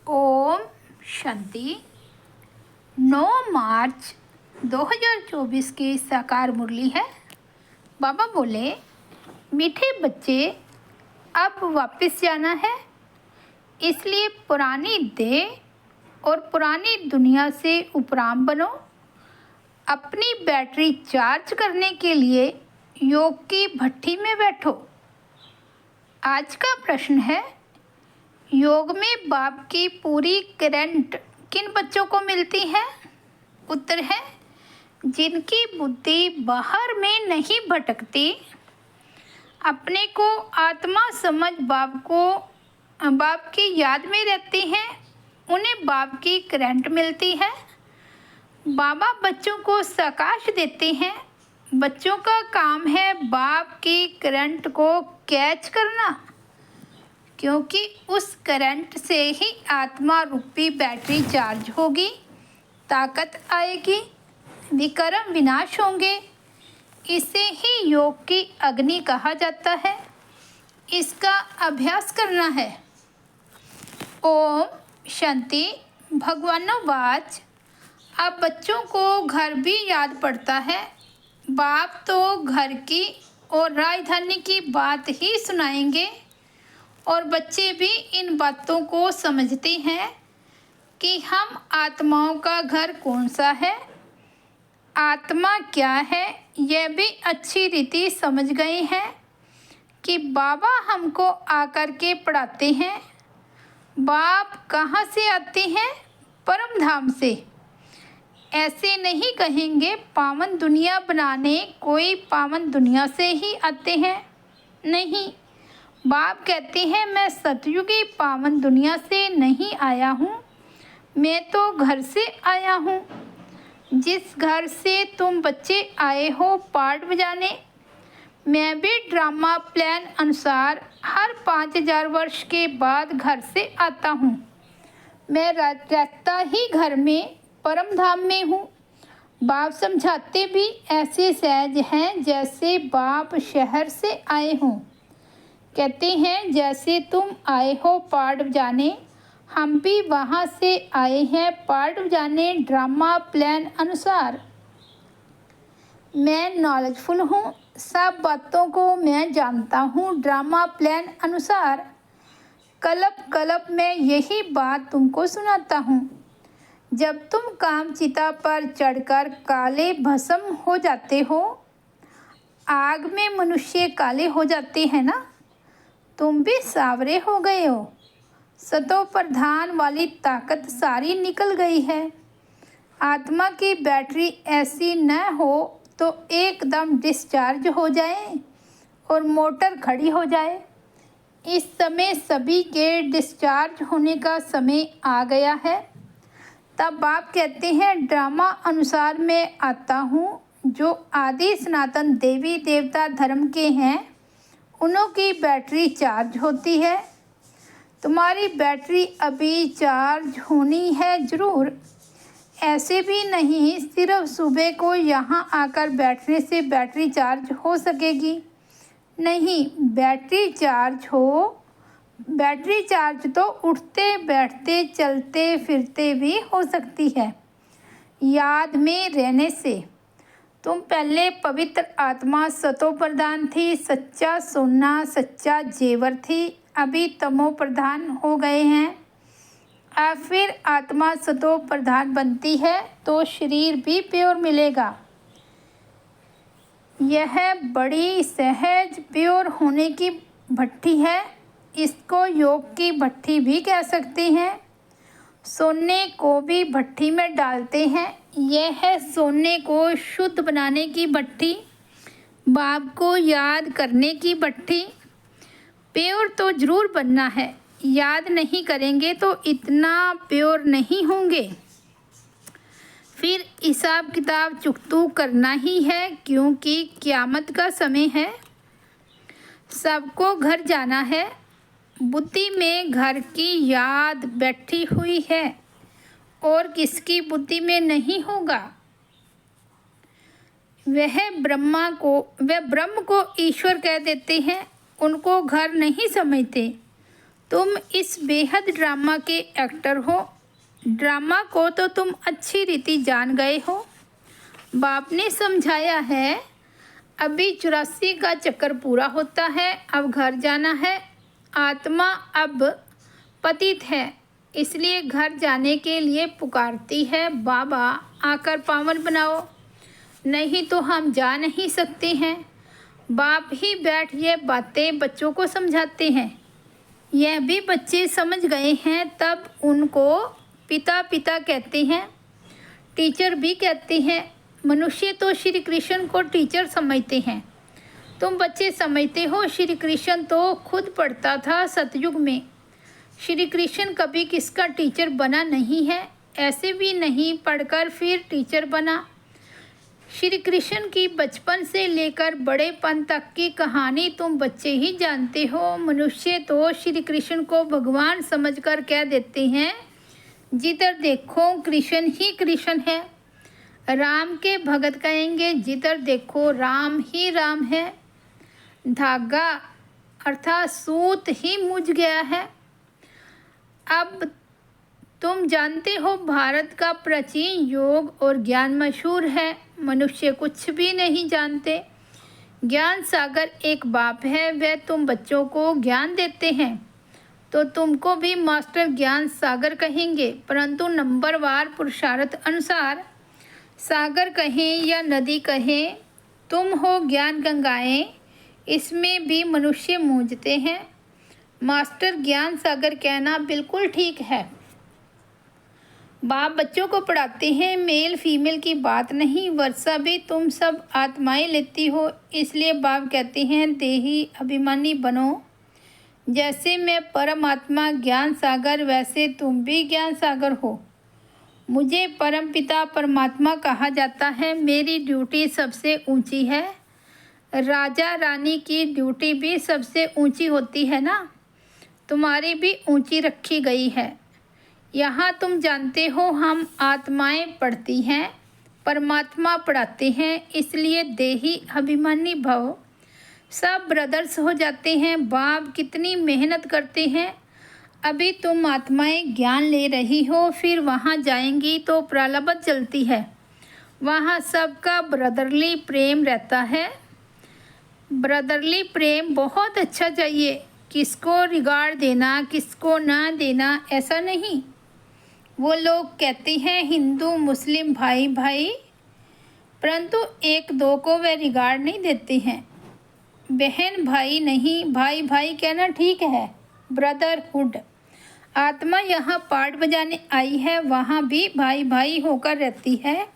ओम शांति। 9 मार्च 2024 की साकार मुरली है। बाबा बोले, मीठे बच्चे, अब वापस जाना है, इसलिए पुरानी देह और पुरानी दुनिया से उपराम बनो। अपनी बैटरी चार्ज करने के लिए योग की भट्ठी में बैठो। आज का प्रश्न है, योग में बाप की पूरी करंट किन बच्चों को मिलती है? उत्तर है, जिनकी बुद्धि बाहर में नहीं भटकती, अपने को आत्मा समझ बाप की याद में रहती हैं, उन्हें बाप की करंट मिलती है। बाबा बच्चों को प्रकाश देते हैं। बच्चों का काम है बाप की करंट को कैच करना, क्योंकि उस करंट से ही आत्मा रूपी बैटरी चार्ज होगी, ताकत आएगी, विकर्म विनाश होंगे। इसे ही योग की अग्नि कहा जाता है। इसका अभ्यास करना है। ओम शांति। भगवानोवाच। अब बच्चों को घर भी याद पड़ता है। बाप तो घर की और राजधानी की बात ही सुनाएंगे, और बच्चे भी इन बातों को समझते हैं कि हम आत्माओं का घर कौन सा है, आत्मा क्या है, यह भी अच्छी रीति समझ गए हैं कि बाबा हमको आकर के पढ़ाते हैं। बाप कहाँ से आते हैं? परम धाम से। ऐसे नहीं कहेंगे पावन दुनिया बनाने, कोई पावन दुनिया से ही आते हैं। नहीं, बाप कहते हैं, मैं सतयुगी पावन दुनिया से नहीं आया हूँ, मैं तो घर से आया हूँ। जिस घर से तुम बच्चे आए हो पाठ बजाने, मैं भी ड्रामा प्लान अनुसार हर 5000 वर्ष के बाद घर से आता हूँ। मैं रहता ही घर में, परम धाम में हूँ। बाप समझाते भी ऐसे सहज हैं जैसे बाप शहर से आए हों। कहते हैं, जैसे तुम आए हो पाठ बजाने, हम भी वहाँ से आए हैं पाठ बजाने ड्रामा प्लान अनुसार। मैं नॉलेजफुल हूँ, सब बातों को मैं जानता हूँ ड्रामा प्लान अनुसार। कल्प कल्प मैं यही बात तुमको सुनाता हूँ। जब तुम कामचिता पर चढ़कर काले भस्म हो जाते हो, आग में मनुष्य काले हो जाते हैं ना, तुम भी सावरे हो गए हो। सतो प्रधान वाली ताकत सारी निकल गई है। आत्मा की बैटरी ऐसी न हो तो एकदम डिस्चार्ज हो जाए और मोटर खड़ी हो जाए। इस समय सभी के डिस्चार्ज होने का समय आ गया है। तब बाप कहते हैं, ड्रामा अनुसार मैं आता हूँ। जो आदि सनातन देवी देवता धर्म के हैं, उन्हों की बैटरी चार्ज होती है। तुम्हारी बैटरी अभी चार्ज होनी है जरूर। ऐसे भी नहीं सिर्फ सुबह को यहाँ आकर बैठने से बैटरी चार्ज हो सकेगी। नहीं, बैटरी चार्ज तो उठते बैठते चलते फिरते भी हो सकती है, याद में रहने से। तुम पहले पवित्र आत्मा सतो प्रधान थी, सच्चा सोना सच्चा जेवर थी, अभी तमो प्रधान हो गए हैं। अब फिर आत्मा सतो प्रधान बनती है तो शरीर भी प्योर मिलेगा। यह बड़ी सहज प्योर होने की भट्ठी है। इसको योग की भट्ठी भी कह सकते हैं। सोने को भी भट्ठी में डालते हैं। यह है सोने को शुद्ध बनाने की भट्ठी, बाप को याद करने की भट्ठी। प्योर तो जरूर बनना है, याद नहीं करेंगे तो इतना प्योर नहीं होंगे। फिर हिसाब किताब चुकतू करना ही है, क्योंकि क़यामत का समय है। सबको घर जाना है। बुद्धि में घर की याद बैठी हुई है, और किसकी बुद्धि में नहीं होगा। वह ब्रह्म को ईश्वर कह देते हैं, उनको घर नहीं समझते। तुम इस बेहद ड्रामा के एक्टर हो। ड्रामा को तो तुम अच्छी रीति जान गए हो। बाप ने समझाया है, अभी 84 का चक्कर पूरा होता है, अब घर जाना है। आत्मा अब पतित है, इसलिए घर जाने के लिए पुकारती है, बाबा आकर पावन बनाओ, नहीं तो हम जा नहीं सकते हैं। बाप ही बैठ ये बातें बच्चों को समझाते हैं। यह भी बच्चे समझ गए हैं, तब उनको पिता पिता कहते हैं, टीचर भी कहते हैं। मनुष्य तो श्री कृष्ण को टीचर समझते हैं। तुम बच्चे समझते हो श्री कृष्ण तो खुद पढ़ता था सतयुग में। श्री कृष्ण कभी किसका टीचर बना नहीं है, ऐसे भी नहीं पढ़कर फिर टीचर बना। श्री कृष्ण की बचपन से लेकर बड़ेपन तक की कहानी तुम बच्चे ही जानते हो। मनुष्य तो श्री कृष्ण को भगवान समझकर कह देते हैं, जिधर देखो कृष्ण ही कृष्ण है। राम के भगत कहेंगे, जिधर देखो राम ही राम है। धागा अर्थात सूत ही मुझ गया है। अब तुम जानते हो भारत का प्राचीन योग और ज्ञान मशहूर है। मनुष्य कुछ भी नहीं जानते। ज्ञान सागर एक बाप है, वह तुम बच्चों को ज्ञान देते हैं तो तुमको भी मास्टर ज्ञान सागर कहेंगे, परंतु नंबरवार पुरुषार्थ अनुसार। सागर कहें या नदी कहें, तुम हो ज्ञान गंगाएं, इसमें भी मनुष्य मूंझते हैं। मास्टर ज्ञान सागर कहना बिल्कुल ठीक है। बाप बच्चों को पढ़ाते हैं, मेल फीमेल की बात नहीं। वर्षा भी तुम सब आत्माएं लेती हो, इसलिए बाप कहते हैं, देही अभिमानी बनो। जैसे मैं परमात्मा ज्ञान सागर, वैसे तुम भी ज्ञान सागर हो। मुझे परम पिता परमात्मा कहा जाता है। मेरी ड्यूटी सबसे ऊंची है। राजा रानी की ड्यूटी भी सबसे ऊंची होती है ना, तुम्हारी भी ऊंची रखी गई है। यहाँ तुम जानते हो हम आत्माएं पढ़ती हैं, परमात्मा पढ़ाते हैं, इसलिए देही अभिमानी भव। सब ब्रदर्स हो जाते हैं। बाप कितनी मेहनत करते हैं। अभी तुम आत्माएं ज्ञान ले रही हो, फिर वहाँ जाएंगी तो प्रलबत चलती है। वहाँ सबका ब्रदरली प्रेम रहता है। ब्रदरली प्रेम बहुत अच्छा चाहिए। किसको रिगार्ड देना, किसको ना देना, ऐसा नहीं। वो लोग कहते हैं हिंदू मुस्लिम भाई भाई, परंतु एक दो को वे रिगार्ड नहीं देते हैं। बहन भाई नहीं, भाई भाई कहना ठीक है। ब्रदरहुड। आत्मा यहाँ पाठ बजाने आई है, वहाँ भी भाई भाई होकर रहती है।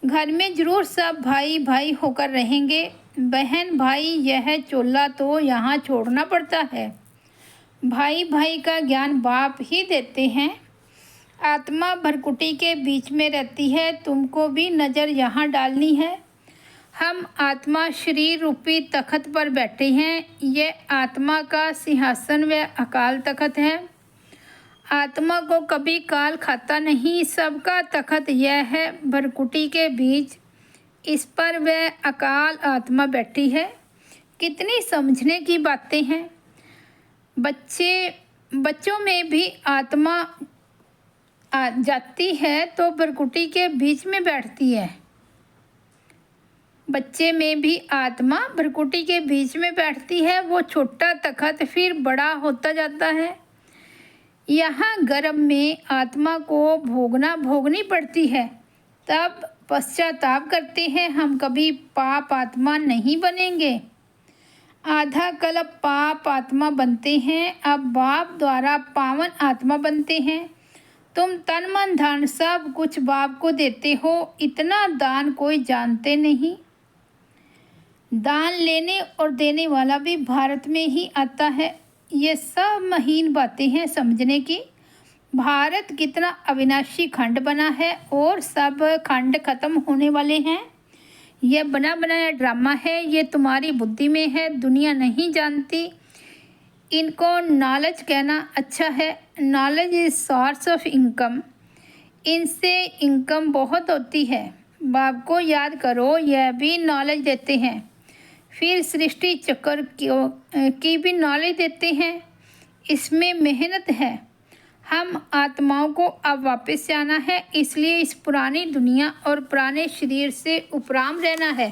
घर में जरूर सब भाई भाई होकर रहेंगे। बहन भाई यह चोला तो यहाँ छोड़ना पड़ता है। भाई भाई का ज्ञान बाप ही देते हैं। आत्मा भरकुटी के बीच में रहती है, तुमको भी नज़र यहाँ डालनी है। हम आत्मा शरीर रूपी तख्त पर बैठे हैं। यह आत्मा का सिंहासन व अकाल तख्त है। आत्मा को कभी काल खाता नहीं। सबका तख्त यह है भरकुटी के बीच, इस पर वह अकाल आत्मा बैठी है। कितनी समझने की बातें हैं। बच्चों में भी आत्मा जाती है तो भरकुटी के बीच में बैठती है। बच्चे में भी आत्मा भरकुटी के बीच में बैठती है। वो छोटा तख्त फिर बड़ा होता जाता है। यहाँ गर्भ में आत्मा को भोगनी पड़ती है, तब पश्चाताप करते हैं, हम कभी पाप आत्मा नहीं बनेंगे। आधा कल्प पाप आत्मा बनते हैं, अब बाप द्वारा पावन आत्मा बनते हैं। तुम तन मन धन सब कुछ बाप को देते हो। इतना दान कोई जानते नहीं। दान लेने और देने वाला भी भारत में ही आता है। ये सब महीन बातें हैं समझने की। भारत कितना अविनाशी खंड बना है और सब खंड खत्म होने वाले हैं। यह बना बनाया ड्रामा है। ये तुम्हारी बुद्धि में है, दुनिया नहीं जानती। इनको नॉलेज कहना अच्छा है। Knowledge is source of income. इनसे इनकम बहुत होती है। बाप को याद करो, यह भी नॉलेज देते हैं। फिर सृष्टि चक्र की भी नॉलेज देते हैं। इसमें मेहनत है। हम आत्माओं को अब वापस जाना है, इसलिए इस पुरानी दुनिया और पुराने शरीर से उपराम रहना है।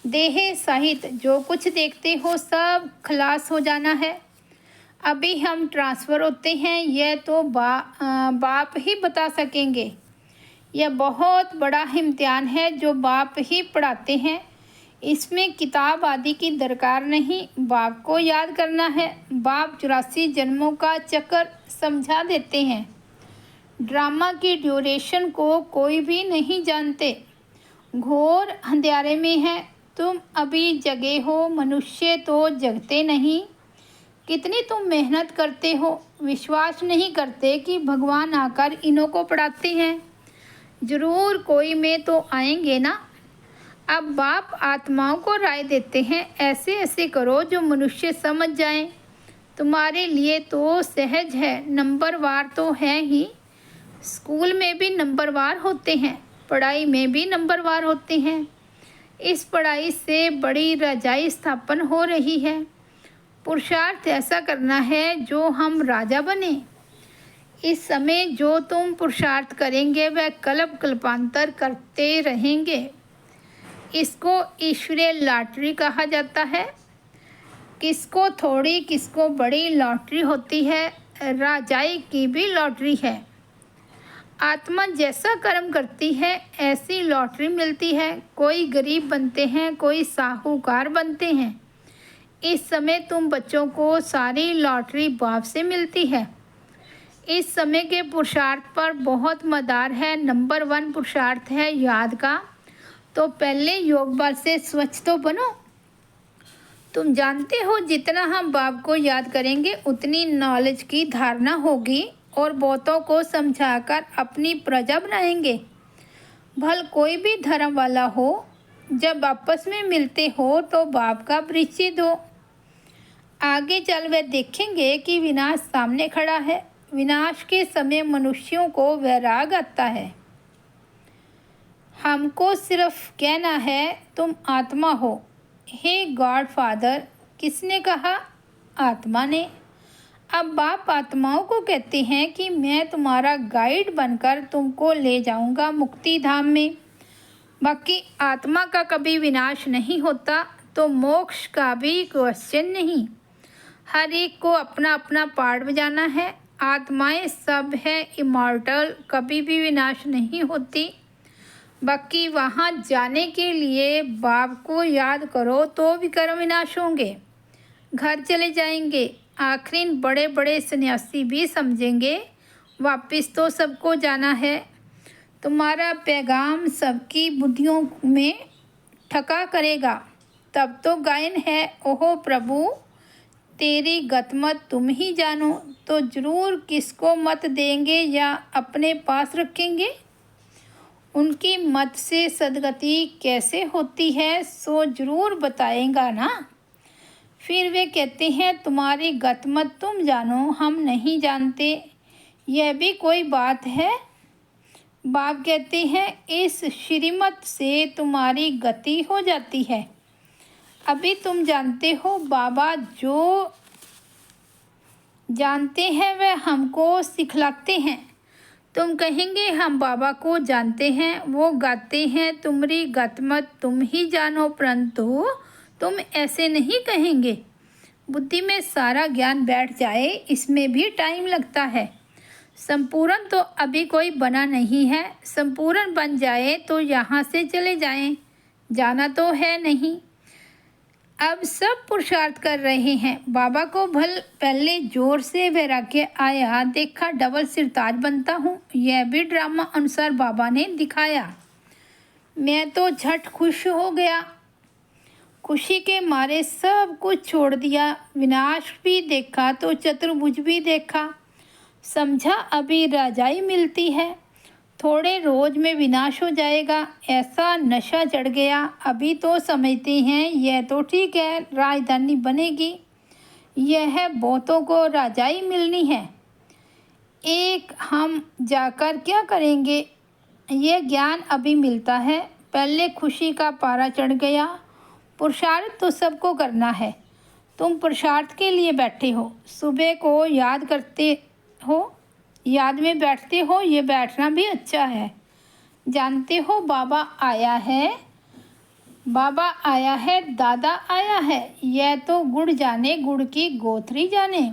देह सहित जो कुछ देखते हो सब खलास हो जाना है। अभी हम ट्रांसफ़र होते हैं, यह तो बाप ही बता सकेंगे। यह बहुत बड़ा इम्तिहान है जो बाप ही पढ़ाते हैं। इसमें किताब आदि की दरकार नहीं, बाप को याद करना है। बाप 84 जन्मों का चक्कर समझा देते हैं। ड्रामा की ड्यूरेशन को कोई भी नहीं जानते। घोर अंधेरे में है, तुम अभी जगे हो, मनुष्य तो जगते नहीं। कितनी तुम मेहनत करते हो, विश्वास नहीं करते कि भगवान आकर इन्हों को पढ़ाते हैं। ज़रूर कोई में तो आएंगे ना। अब बाप आत्माओं को राय देते हैं, ऐसे ऐसे करो जो मनुष्य समझ जाएं। तुम्हारे लिए तो सहज है, नंबरवार तो है ही। स्कूल में भी नंबरवार होते हैं, पढ़ाई में भी नंबरवार होते हैं। इस पढ़ाई से बड़ी रजाई स्थापन हो रही है। पुरुषार्थ ऐसा करना है जो हम राजा बने। इस समय जो तुम पुरुषार्थ करेंगे वह कल्प कल्पांतर करते रहेंगे। इसको ईश्वरीय लॉटरी कहा जाता है। किसको थोड़ी किसको बड़ी लॉटरी होती है, राजाई की भी लॉटरी है। आत्मा जैसा कर्म करती है ऐसी लॉटरी मिलती है। कोई गरीब बनते हैं, कोई साहूकार बनते हैं। इस समय तुम बच्चों को सारी लॉटरी बाप से मिलती है। इस समय के पुरुषार्थ पर बहुत मदार है। नंबर 1 पुरुषार्थ है याद का। तो पहले योग बल से स्वच्छ तो बनो। तुम जानते हो जितना हम बाप को याद करेंगे उतनी नॉलेज की धारणा होगी और बहुतों को समझाकर अपनी प्रजा बनाएंगे। भल कोई भी धर्म वाला हो, जब आपस में मिलते हो तो बाप का परिचय दो। आगे चल वे देखेंगे कि विनाश सामने खड़ा है। विनाश के समय मनुष्यों को वैराग आता है। हमको सिर्फ कहना है तुम आत्मा हो। हे गॉड फादर, किसने कहा? आत्मा ने। अब बाप आत्माओं को कहते हैं कि मैं तुम्हारा गाइड बनकर तुमको ले जाऊंगा मुक्ति धाम में। बाकी आत्मा का कभी विनाश नहीं होता, तो मोक्ष का भी क्वेश्चन नहीं। हर एक को अपना अपना पार्ट बजाना है। आत्माएं सब है इमॉर्टल, कभी भी विनाश नहीं होती। बाकी वहाँ जाने के लिए बाप को याद करो तो विकर्म विनाश होंगे, घर चले जाएंगे। आखिर बड़े बड़े सन्यासी भी समझेंगे वापस तो सबको जाना है। तुम्हारा पैगाम सबकी बुद्धियों में ठका करेगा। तब तो गायन है, ओहो प्रभु तेरी गतमत तुम ही जानो। तो जरूर किसको मत देंगे या अपने पास रखेंगे। उनकी मत से सदगति कैसे होती है सो जरूर बताएगा ना। फिर वे कहते हैं तुम्हारी गतमत तुम जानो, हम नहीं जानते। यह भी कोई बात है? बाप कहते हैं इस श्रीमत से तुम्हारी गति हो जाती है। अभी तुम जानते हो, बाबा जो जानते हैं वह हमको सिखलाते हैं। तुम कहेंगे हम बाबा को जानते हैं, वो गाते हैं तुम्हारी गतमत तुम ही जानो, परंतु तुम ऐसे नहीं कहेंगे। बुद्धि में सारा ज्ञान बैठ जाए इसमें भी टाइम लगता है। संपूर्ण तो अभी कोई बना नहीं है। संपूर्ण बन जाए तो यहाँ से चले जाएं, जाना तो है नहीं। अब सब पुरुषार्थ कर रहे हैं। बाबा को भल पहले जोर से वैराग्य आया, देखा डबल सिरताज बनता हूँ। यह भी ड्रामा अनुसार बाबा ने दिखाया। मैं तो झट खुश हो गया, खुशी के मारे सब कुछ छोड़ दिया। विनाश भी देखा तो चतुर्भुज भी देखा। समझा अभी राजाई मिलती है, थोड़े रोज में विनाश हो जाएगा। ऐसा नशा चढ़ गया। अभी तो समझते हैं यह तो ठीक है, राजधानी बनेगी, यह बहुतों को राजाई मिलनी है। एक हम जाकर क्या करेंगे, यह ज्ञान अभी मिलता है। पहले खुशी का पारा चढ़ गया। पुरुषार्थ तो सबको करना है, तुम पुरुषार्थ के लिए बैठे हो, सुबह को याद करते हो, याद में बैठते हो, ये बैठना भी अच्छा है। जानते हो बाबा आया है, बाबा आया है, दादा आया है, यह तो गुड़ जाने गुड़ की गोथरी जाने।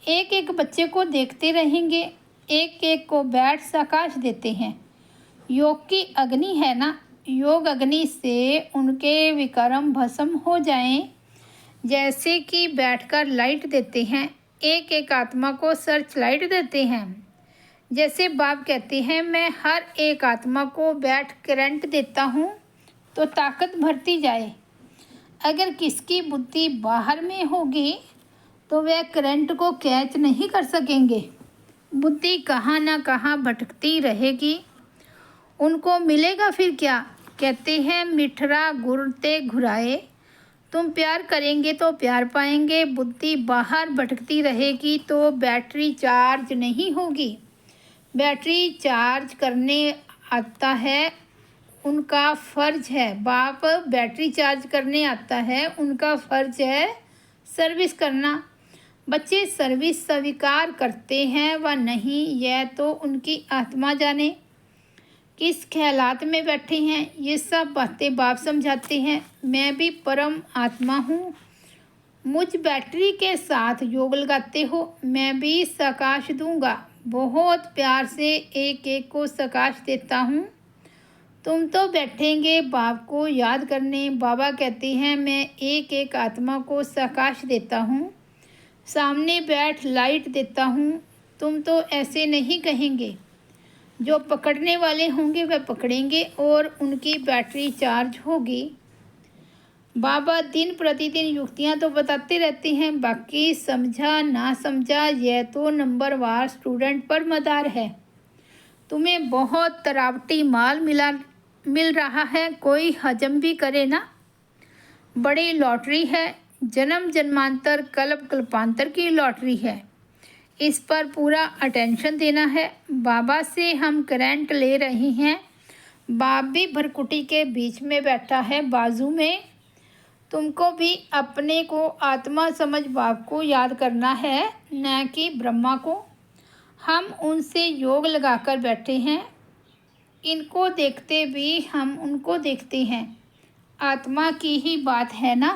एक एक बच्चे को देखते रहेंगे, एक एक को बैठ सकाश देते हैं। योग की अग्नि है ना, योग अग्नि से उनके विक्रम भस्म हो जाएं। जैसे कि बैठकर लाइट देते हैं, एक एक आत्मा को सर्च लाइट देते हैं। जैसे बाप कहते हैं, मैं हर एक आत्मा को बैठ करंट देता हूँ तो ताकत भरती जाए। अगर किसकी बुद्धि बाहर में होगी तो वह करंट को कैच नहीं कर सकेंगे, बुद्धि कहाँ ना कहाँ भटकती रहेगी। उनको मिलेगा फिर क्या? कहते हैं मिठरा गुर ते घुराए। तुम प्यार करेंगे तो प्यार पाएंगे, बुद्धि बाहर भटकती रहेगी तो बैटरी चार्ज नहीं होगी। बैटरी चार्ज करने आता है, उनका फ़र्ज है। बाप बैटरी चार्ज करने आता है, उनका फ़र्ज है सर्विस करना। बच्चे सर्विस स्वीकार करते हैं व नहीं, यह तो उनकी आत्मा जाने। किस ख्यालात में बैठे हैं, ये सब बातें बाप समझाते हैं। मैं भी परम आत्मा हूँ, मुझ बैटरी के साथ योग लगाते हो, मैं भी सकाश दूंगा। बहुत प्यार से एक एक को सकाश देता हूँ। तुम तो बैठेंगे बाप को याद करने। बाबा कहते हैं मैं एक एक आत्मा को सकाश देता हूँ, सामने बैठ लाइट देता हूँ। तुम तो ऐसे नहीं कहेंगे, जो पकड़ने वाले होंगे वह पकड़ेंगे और उनकी बैटरी चार्ज होगी। बाबा दिन प्रतिदिन युक्तियाँ तो बताते रहते हैं, बाकी समझा ना समझा यह तो नंबरवार स्टूडेंट पर मदार है। तुम्हें बहुत तरावटी माल मिल रहा है, कोई हजम भी करे ना। बड़ी लॉटरी है, जन्म जन्मांतर कल्प कल्पांतर की लॉटरी है। इस पर पूरा अटेंशन देना है। बाबा से हम करंट ले रहे हैं, बाप भी भरकुटी के बीच में बैठा है बाजू में। तुमको भी अपने को आत्मा समझ बाप को याद करना है, न कि ब्रह्मा को। हम उनसे योग लगाकर बैठे हैं, इनको देखते भी हम उनको देखते हैं। आत्मा की ही बात है ना।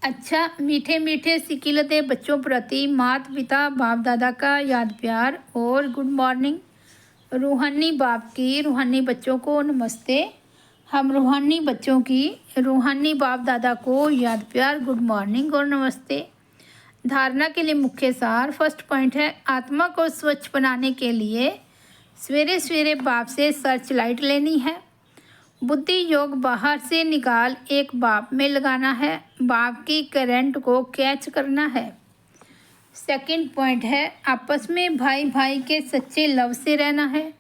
अच्छा, मीठे मीठे सिकिलते बच्चों प्रति माता पिता बाप दादा का याद प्यार और गुड मॉर्निंग। रूहानी बाप की रूहानी बच्चों को नमस्ते। हम रूहानी बच्चों की रूहानी बाप दादा को याद प्यार, गुड मॉर्निंग और नमस्ते। धारणा के लिए मुख्य सार। फर्स्ट पॉइंट है, आत्मा को स्वच्छ बनाने के लिए सवेरे सवेरे बाप से सर्च लाइट लेनी है। बुद्धि योग बाहर से निकाल एक बाप में लगाना है, बाप की करंट को कैच करना है। सेकंड पॉइंट है, आपस में भाई भाई के सच्चे लव से रहना है,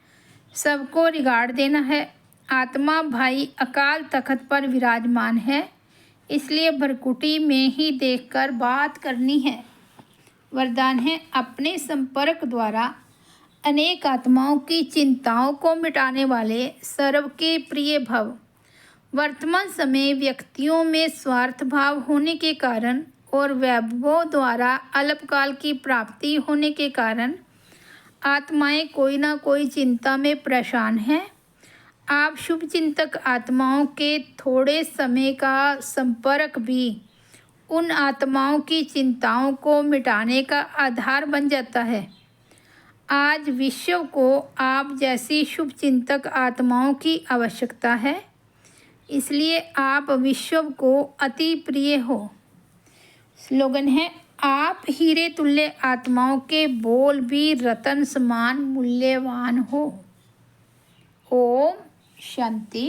सबको रिगार्ड देना है। आत्मा भाई अकाल तख्त पर विराजमान है, इसलिए भरकुटी में ही देखकर बात करनी है। वरदान है, अपने संपर्क द्वारा अनेक आत्माओं की चिंताओं को मिटाने वाले सर्व के प्रिय भव। वर्तमान समय व्यक्तियों में स्वार्थ भाव होने के कारण और वैभवों द्वारा अल्पकाल की प्राप्ति होने के कारण आत्माएं कोई ना कोई चिंता में परेशान हैं। आप शुभ चिंतक आत्माओं के थोड़े समय का संपर्क भी उन आत्माओं की चिंताओं को मिटाने का आधार बन जाता है। आज विश्व को आप जैसी शुभ चिंतक आत्माओं की आवश्यकता है, इसलिए आप विश्व को अति प्रिय हो। स्लोगन है, आप हीरे तुल्य आत्माओं के बोल भी रतन समान मूल्यवान हो। ओम शांति।